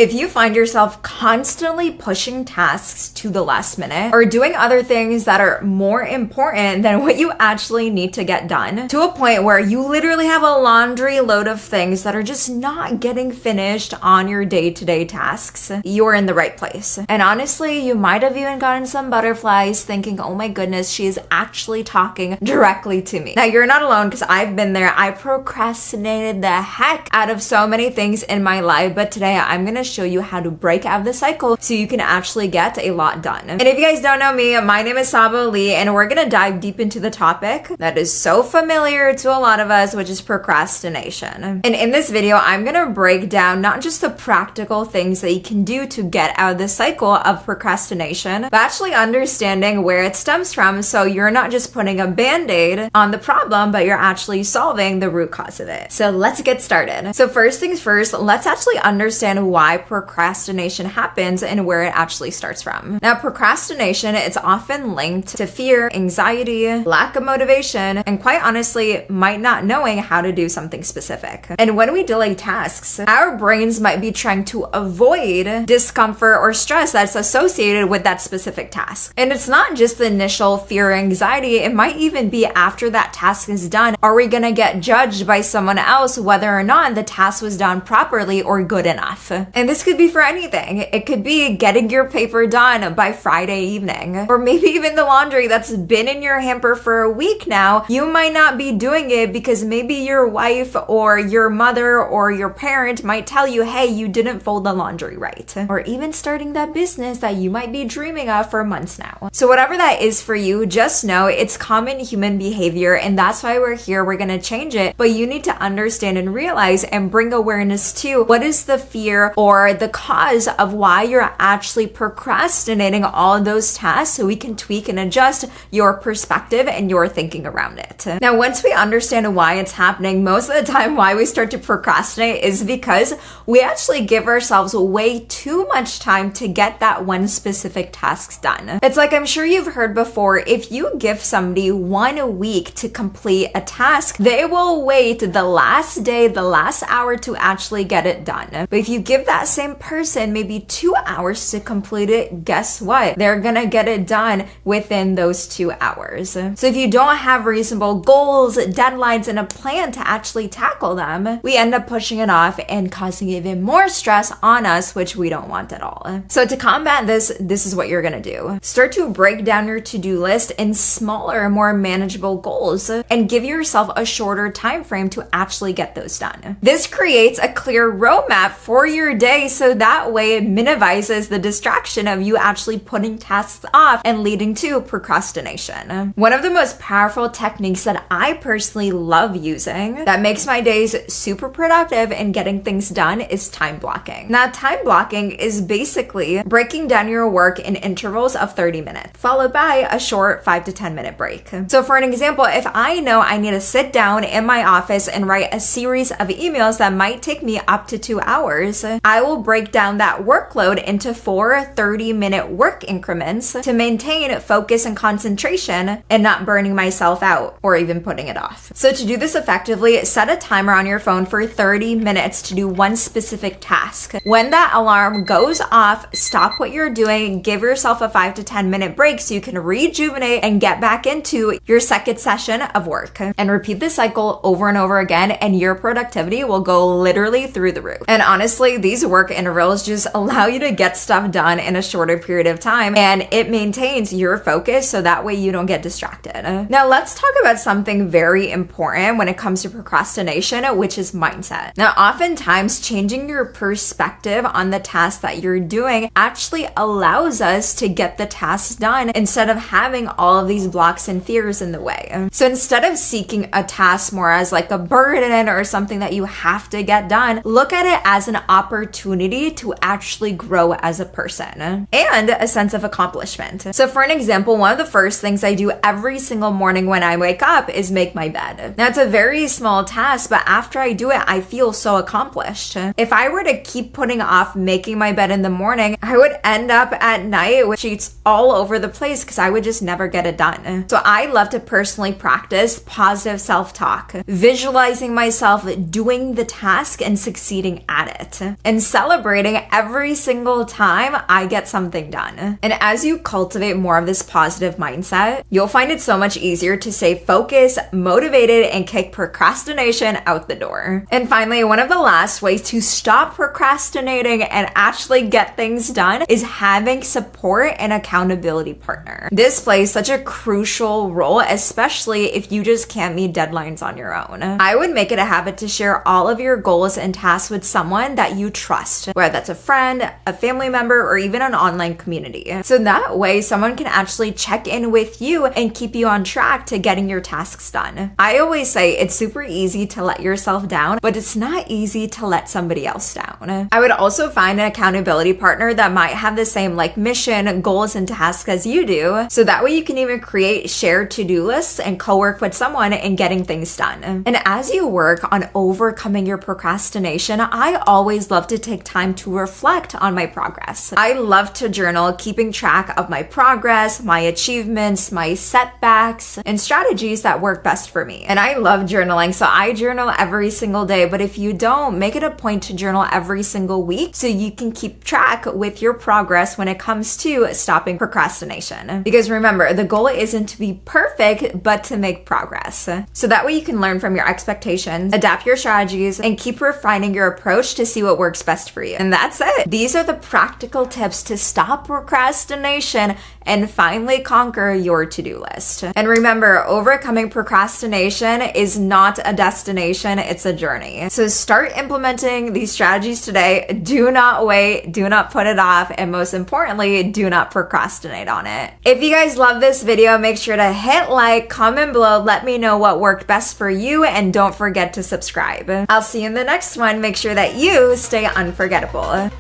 If you find yourself constantly pushing tasks to the last minute or doing other things that are more important than what you actually need to get done, to a point where you literally have a laundry load of things that are just not getting finished on your day-to-day tasks, you're in the right place. And honestly, you might have even gotten some butterflies thinking, oh my goodness, she is actually talking directly to me. Now, you're not alone because I've been there. I procrastinated the heck out of so many things in my life, but today I'm gonna show you how to break out of the cycle so you can actually get a lot done. And if you guys don't know me, my name is Sabah Lee, and we're gonna dive deep into the topic that is so familiar to a lot of us, which is procrastination. And in this video, I'm gonna break down not just the practical things that you can do to get out of the cycle of procrastination, but actually understanding where it stems from, so you're not just putting a band-aid on the problem, but you're actually solving the root cause of it. So let's get started. So first things first, let's actually understand why procrastination happens and where it actually starts from. Now, procrastination, it's often linked to fear, anxiety, lack of motivation, and quite honestly, might not knowing how to do something specific. And when we delay tasks, our brains might be trying to avoid discomfort or stress that's associated with that specific task. And it's not just the initial fear or anxiety, it might even be after that task is done. Are we gonna get judged by someone else whether or not the task was done properly or good enough? And this could be for anything. It could be getting your paper done by Friday evening, or maybe even the laundry that's been in your hamper for a week now. You might not be doing it because maybe your wife or your mother or your parent might tell you, hey, you didn't fold the laundry right. Or even starting that business that you might be dreaming of for months now. So whatever that is for you, just know it's common human behavior, and that's why we're here. We're gonna change it, but you need to understand and realize and bring awareness to what is the fear or the cause of why you're actually procrastinating all of those tasks, so we can tweak and adjust your perspective and your thinking around it. Now, once we understand why it's happening, most of the time why we start to procrastinate is because we actually give ourselves way too much time to get that one specific task done. It's like, I'm sure you've heard before, if you give somebody 1 week to complete a task, they will wait the last day, the last hour to actually get it done. But if you give that same person maybe 2 hours to complete it, guess what? They're gonna get it done within those 2 hours. So if you don't have reasonable goals, deadlines, and a plan to actually tackle them, we end up pushing it off and causing even more stress on us, which we don't want at all. So to combat this is what you're gonna do. Start to break down your to-do list in smaller, more manageable goals, and give yourself a shorter time frame to actually get those done. This creates a clear roadmap for your day, so that way it minimizes the distraction of you actually putting tasks off and leading to procrastination. One of the most powerful techniques that I personally love using that makes my days super productive and getting things done is time blocking. Now, time blocking is basically breaking down your work in intervals of 30 minutes, followed by a short 5 to 10 minute break. So for an example, if I know I need to sit down in my office and write a series of emails that might take me up to 2 hours, I will break down that workload into 4 30-minute work increments to maintain focus and concentration and not burning myself out or even putting it off. So to do this effectively, set a timer on your phone for 30 minutes to do one specific task. When that alarm goes off, stop what you're doing, give yourself a 5 to 10 minute break so you can rejuvenate and get back into your second session of work. And repeat this cycle over and over again, and your productivity will go literally through the roof. And honestly, these work intervals just allow you to get stuff done in a shorter period of time, and it maintains your focus so that way you don't get distracted. Now let's talk about something very important when it comes to procrastination, which is mindset. Now, oftentimes changing your perspective on the task that you're doing actually allows us to get the task done instead of having all of these blocks and fears in the way. So instead of seeking a task more as like a burden or something that you have to get done, look at it as an opportunity to actually grow as a person and a sense of accomplishment. So for an example, one of the first things I do every single morning when I wake up is make my bed. Now, it's a very small task, but after I do it, I feel so accomplished. If I were to keep putting off making my bed in the morning, I would end up at night with sheets all over the place because I would just never get it done. So I love to personally practice positive self-talk, visualizing myself doing the task and succeeding at it. And celebrating every single time I get something done. And as you cultivate more of this positive mindset, you'll find it so much easier to stay focused, motivated, and kick procrastination out the door. And finally, one of the last ways to stop procrastinating and actually get things done is having support and accountability partner. This plays such a crucial role, especially if you just can't meet deadlines on your own. I would make it a habit to share all of your goals and tasks with someone that you trust, whether that's a friend, a family member, or even an online community. So that way, someone can actually check in with you and keep you on track to getting your tasks done. I always say it's super easy to let yourself down, but it's not easy to let somebody else down. I would also find an accountability partner that might have the same mission, goals, and tasks as you do. So that way you can even create shared to-do lists and co-work with someone in getting things done. And as you work on overcoming your procrastination, I always love to take time to reflect on my progress. I love to journal, keeping track of my progress, my achievements, my setbacks, and strategies that work best for me. And I love journaling, so I journal every single day, but if you don't, make it a point to journal every single week so you can keep track with your progress when it comes to stopping procrastination. Because remember, the goal isn't to be perfect, but to make progress. So that way you can learn from your expectations, adapt your strategies, and keep refining your approach to see what works best for you. And that's it. These are the practical tips to stop procrastination and finally conquer your to-do list. And remember, overcoming procrastination is not a destination, it's a journey. So start implementing these strategies today. Do not wait, do not put it off, and most importantly, do not procrastinate on it. If you guys love this video, make sure to hit like, comment below, let me know what worked best for you, and don't forget to subscribe. I'll see you in the next one. Make sure that you stay unforgettable.